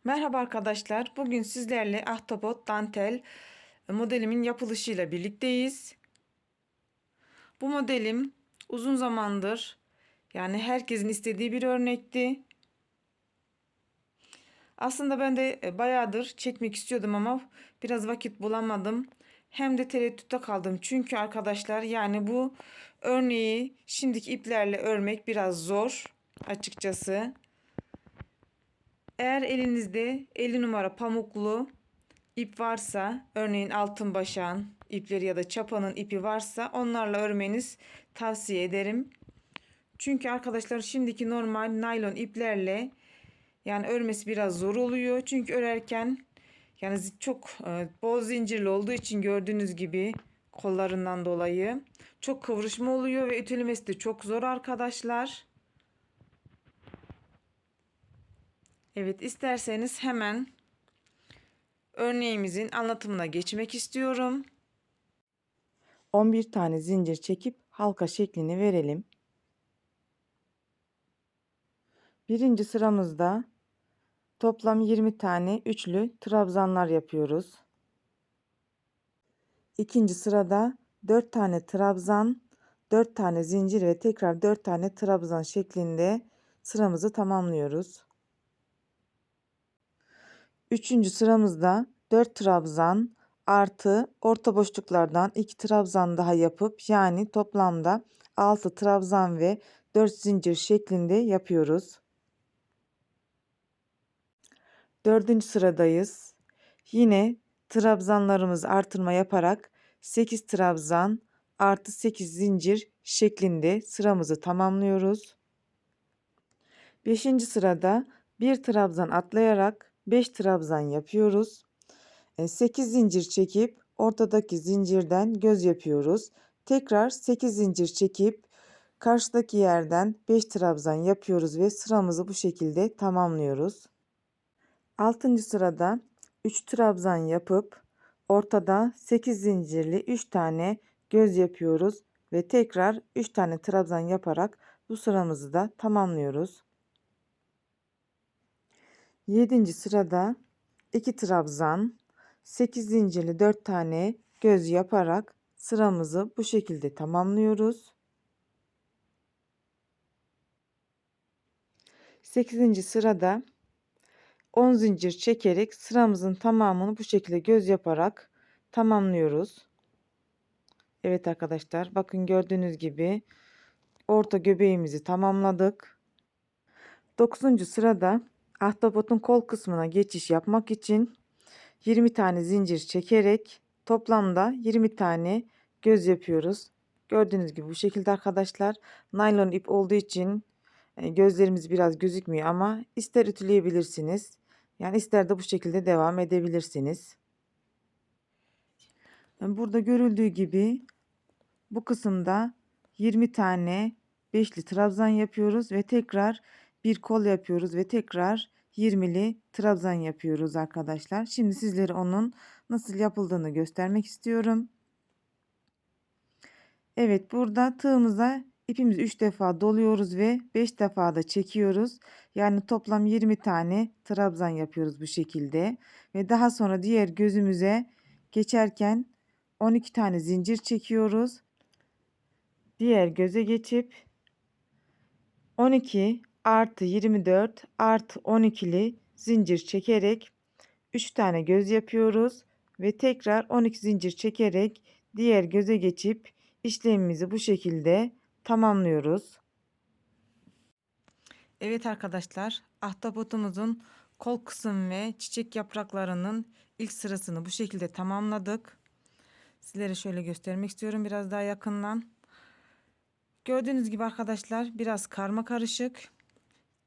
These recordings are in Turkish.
Merhaba arkadaşlar. Bugün sizlerle ahtapot dantel modelimin yapılışıyla birlikteyiz. Bu modelim uzun zamandır herkesin istediği bir örnekti. Aslında ben de bayağıdır çekmek istiyordum ama biraz vakit bulamadım. Hem de tereddütte kaldım. Çünkü arkadaşlar bu örneği şimdiki iplerle örmek biraz zor açıkçası. Eğer elinizde 50 numara pamuklu ip varsa, örneğin altın başağın ipleri ya da çapanın ipi varsa onlarla örmeniz tavsiye ederim. Çünkü arkadaşlar şimdiki normal naylon iplerle örmesi biraz zor oluyor. Çünkü örerken çok bol zincirli olduğu için gördüğünüz gibi kollarından dolayı çok kıvrışma oluyor ve ütülemesi de çok zor arkadaşlar. Evet, isterseniz hemen örneğimizin anlatımına geçmek istiyorum. 11 tane zincir çekip halka şeklini verelim. Birinci sıramızda toplam 20 tane üçlü trabzanlar yapıyoruz. İkinci sırada 4 tane trabzan, 4 tane zincir ve tekrar 4 tane trabzan şeklinde sıramızı tamamlıyoruz. Üçüncü sıramızda 4 trabzan artı orta boşluklardan 2 trabzan daha yapıp toplamda 6 trabzan ve 4 zincir şeklinde yapıyoruz. Dördüncü sıradayız. Yine trabzanlarımızı artırma yaparak 8 trabzan artı 8 zincir şeklinde sıramızı tamamlıyoruz. Beşinci sırada bir trabzan atlayarak 5 trabzan yapıyoruz. 8 zincir çekip ortadaki zincirden göz yapıyoruz. Tekrar 8 zincir çekip karşıdaki yerden 5 trabzan yapıyoruz ve sıramızı bu şekilde tamamlıyoruz. 6. sırada 3 trabzan yapıp ortada 8 zincirli 3 tane göz yapıyoruz ve tekrar 3 tane trabzan yaparak bu sıramızı da tamamlıyoruz. 7. sırada 2 trabzan 8 zincirli 4 tane göz yaparak sıramızı bu şekilde tamamlıyoruz. 8. sırada 10 zincir çekerek sıramızın tamamını bu şekilde göz yaparak tamamlıyoruz. Evet arkadaşlar, bakın gördüğünüz gibi orta göbeğimizi tamamladık. 9. sırada ahtapotun kol kısmına geçiş yapmak için 20 tane zincir çekerek toplamda 20 tane göz yapıyoruz. Gördüğünüz gibi bu şekilde arkadaşlar, naylon ip olduğu için gözlerimiz biraz gözükmüyor ama ister ütüleyebilirsiniz. İster de bu şekilde devam edebilirsiniz. Burada görüldüğü gibi bu kısımda 20 tane beşli trabzan yapıyoruz ve tekrar bir kol yapıyoruz ve tekrar 20'li trabzan yapıyoruz arkadaşlar. Şimdi sizlere onun nasıl yapıldığını göstermek istiyorum. Evet, burada tığımıza ipimizi 3 defa doluyoruz ve 5 defa da çekiyoruz. Toplam 20 tane trabzan yapıyoruz bu şekilde. Ve daha sonra diğer gözümüze geçerken 12 tane zincir çekiyoruz. Diğer göze geçip 12 artı 24 artı 12'li zincir çekerek 3 tane göz yapıyoruz ve tekrar 12 zincir çekerek diğer göze geçip işlemimizi bu şekilde tamamlıyoruz. Evet arkadaşlar, ahtapotumuzun kol kısım ve çiçek yapraklarının ilk sırasını bu şekilde tamamladık. Sizlere şöyle göstermek istiyorum biraz daha yakından. Gördüğünüz gibi arkadaşlar, biraz karma karışık.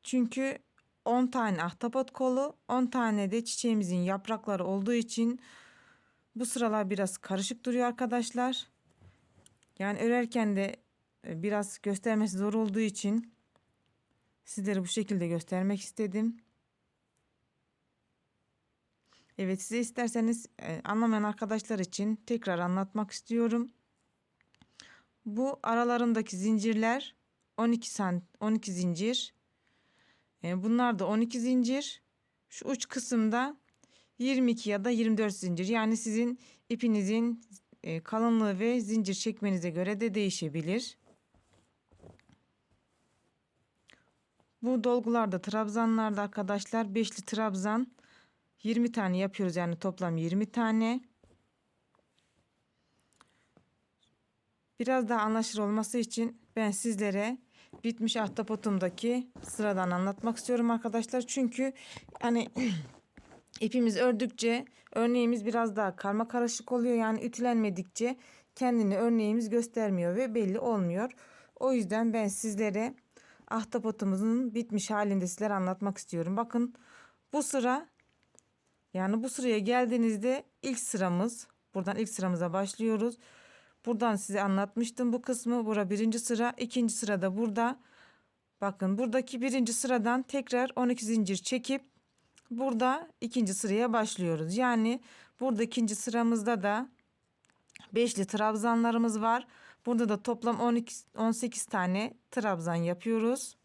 Çünkü 10 tane ahtapot kolu, 10 tane de çiçeğimizin yaprakları olduğu için bu sıralar biraz karışık duruyor arkadaşlar. Örerken de biraz göstermesi zor olduğu için sizlere bu şekilde göstermek istedim. Evet, size isterseniz anlamayan arkadaşlar için tekrar anlatmak istiyorum. Bu aralarındaki zincirler 12 zincir. Bunlar da 12 zincir. Şu uç kısımda 22 ya da 24 zincir. Yani sizin ipinizin kalınlığı ve zincir çekmenize göre de değişebilir. Bu dolgularda, trabzanlarda arkadaşlar, beşli trabzan 20 tane yapıyoruz. Yani toplam 20 tane. Biraz daha anlaşılır olması için ben sizlere bitmiş ahtapotumdaki sıradan anlatmak istiyorum arkadaşlar. Çünkü hani ipimiz ördükçe örneğimiz biraz daha karma karışık oluyor. Yani ütülenmedikçe kendini örneğimiz göstermiyor ve belli olmuyor. O yüzden ben sizlere ahtapotumuzun bitmiş halinde sizlere anlatmak istiyorum. Bakın bu sıra, yani bu sıraya geldiğinizde ilk sıramız. Buradan ilk sıramıza başlıyoruz. Buradan size anlatmıştım bu kısmı. Bura birinci sıra. İkinci sırada burada. Bakın buradaki birinci sıradan tekrar 12 zincir çekip burada ikinci sıraya başlıyoruz. Yani burada ikinci sıramızda da beşli trabzanlarımız var. Burada da toplam 18 tane trabzan yapıyoruz.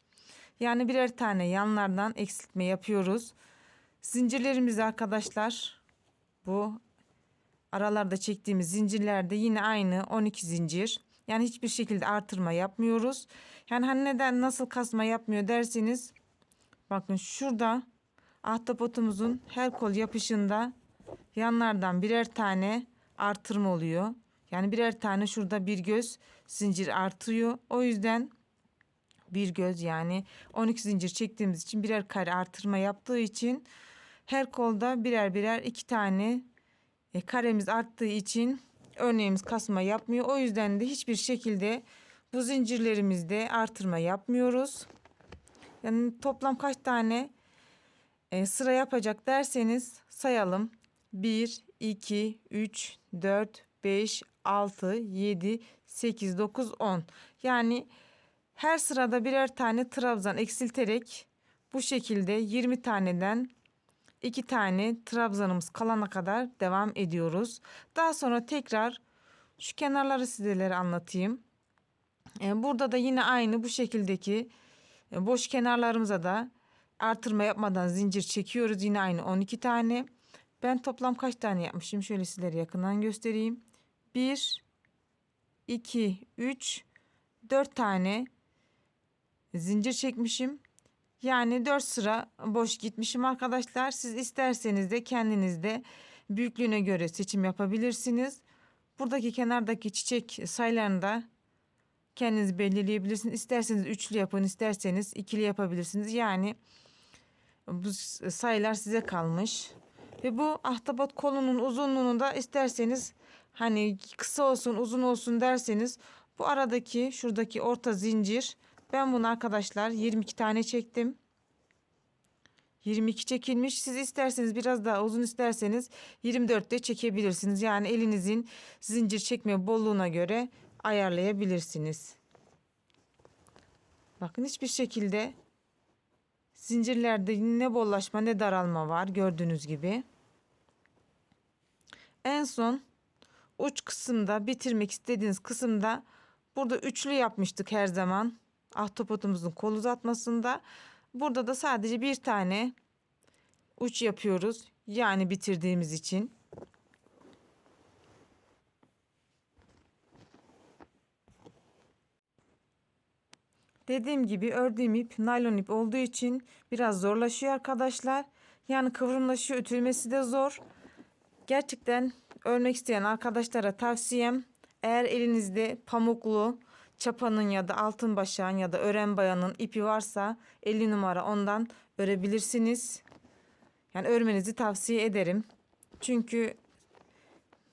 Yani birer tane yanlardan eksiltme yapıyoruz. Zincirlerimiz arkadaşlar, bu aralarda çektiğimiz zincirlerde yine aynı 12 zincir. Yani hiçbir şekilde artırma yapmıyoruz. Yani hani neden, nasıl kasma yapmıyor derseniz, bakın şurada ahtapotumuzun her kol yapışında yanlardan birer tane artırma oluyor. Yani birer tane şurada bir göz zincir artıyor. O yüzden bir göz, yani 12 zincir çektiğimiz için birer kare artırma yaptığı için her kolda birer birer iki tane karemiz arttığı için örneğimiz kasma yapmıyor. O yüzden de hiçbir şekilde bu zincirlerimizde artırma yapmıyoruz. Yani toplam kaç tane sıra yapacak derseniz sayalım. 1, 2, 3, 4, 5, 6, 7, 8, 9, 10. Yani her sırada birer tane trabzan eksilterek bu şekilde 20 taneden 2 tane trabzanımız kalana kadar devam ediyoruz. Daha sonra tekrar şu kenarları sizlere anlatayım. Burada da yine aynı bu şekildeki boş kenarlarımıza da artırma yapmadan zincir çekiyoruz. Yine aynı 12 tane. Ben toplam kaç tane yapmışım? Şöyle sizlere yakından göstereyim. 1, 2, 3, 4 tane zincir çekmişim. Yani 4 sıra boş gitmişim arkadaşlar. Siz isterseniz de kendiniz de büyüklüğüne göre seçim yapabilirsiniz. Buradaki kenardaki çiçek sayılarını da kendiniz belirleyebilirsiniz. İsterseniz üçlü yapın, isterseniz ikili yapabilirsiniz. Yani bu sayılar size kalmış. Ve bu ahtapot kolunun uzunluğunu da isterseniz hani kısa olsun uzun olsun derseniz bu aradaki şuradaki orta zincir, ben bunu arkadaşlar 22 tane çektim. 22 çekilmiş. Siz isterseniz biraz daha uzun, isterseniz 24 de çekebilirsiniz. Yani elinizin zincir çekme bolluğuna göre ayarlayabilirsiniz. Bakın hiçbir şekilde zincirlerde ne bollaşma ne daralma var, gördüğünüz gibi. En son uç kısımda, bitirmek istediğiniz kısımda burada üçlü yapmıştık her zaman. Ahtapotumuzun kol uzatmasında. Burada da sadece bir tane uç yapıyoruz. Yani bitirdiğimiz için. Dediğim gibi ördüğüm ip naylon ip olduğu için biraz zorlaşıyor arkadaşlar. Yani kıvrımlaşıyor, ütülmesi de zor. Gerçekten örmek isteyen arkadaşlara tavsiyem, eğer elinizde pamuklu çapanın ya da altın başağın ya da ören bayanın ipi varsa 50 numara, ondan örebilirsiniz. Yani örmenizi tavsiye ederim. Çünkü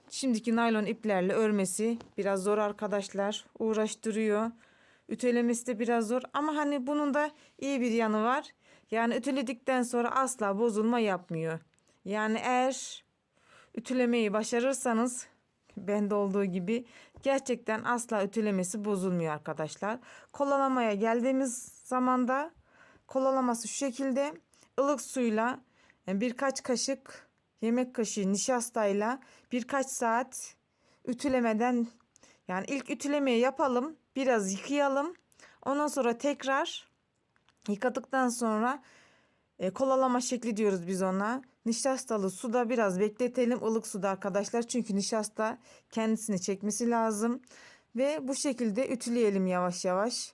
şimdiki naylon iplerle örmesi biraz zor arkadaşlar. Uğraştırıyor. Ütülemesi de biraz zor. Ama hani bunun da iyi bir yanı var. Yani ütüledikten sonra asla bozulma yapmıyor. Yani eğer ütülemeyi başarırsanız, bende olduğu gibi, gerçekten asla ütülemesi bozulmuyor arkadaşlar. Kolalamaya geldiğimiz zaman da kolalaması şu şekilde: ılık suyla birkaç kaşık, yemek kaşığı nişastayla birkaç saat ütülemeden, yani ilk ütülemeyi yapalım, biraz yıkayalım, ondan sonra tekrar yıkadıktan sonra Kolalama şekli diyoruz biz ona. Nişastalı suda biraz bekletelim, ılık suda arkadaşlar. Çünkü nişasta kendisini çekmesi lazım. Ve bu şekilde ütüleyelim yavaş yavaş.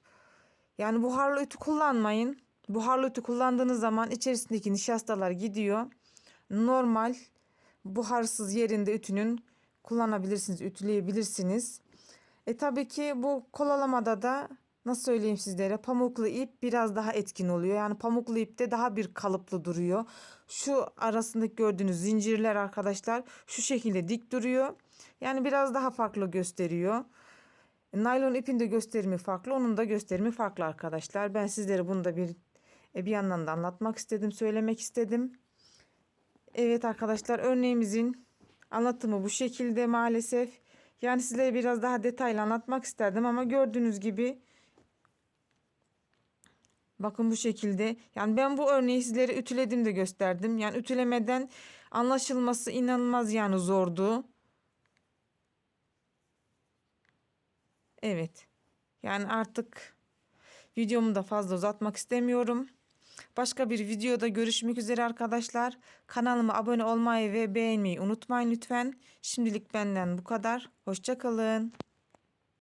Yani buharlı ütü kullanmayın. Buharlı ütü kullandığınız zaman içerisindeki nişastalar gidiyor. Normal buharsız yerinde ütünün kullanabilirsiniz, ütüleyebilirsiniz. Tabii ki bu kolalamada da nasıl söyleyeyim sizlere, pamuklu ip biraz daha etkin oluyor. Yani pamuklu ip de daha bir kalıplı duruyor. Şu arasındaki gördüğünüz zincirler arkadaşlar şu şekilde dik duruyor. Yani biraz daha farklı gösteriyor. Naylon ipin de gösterimi farklı, onun da gösterimi farklı arkadaşlar. Ben sizlere bunu da bir yandan da anlatmak istedim, söylemek istedim. Evet arkadaşlar, örneğimizin anlatımı bu şekilde maalesef. Yani sizlere biraz daha detaylı anlatmak isterdim ama gördüğünüz gibi bakın bu şekilde. Yani ben bu örneği sizlere ütüledim de gösterdim. Yani ütülemeden anlaşılması inanılmaz yani zordu. Evet. Yani artık videomu da fazla uzatmak istemiyorum. Başka bir videoda görüşmek üzere arkadaşlar. Kanalıma abone olmayı ve beğenmeyi unutmayın lütfen. Şimdilik benden bu kadar. Hoşça kalın.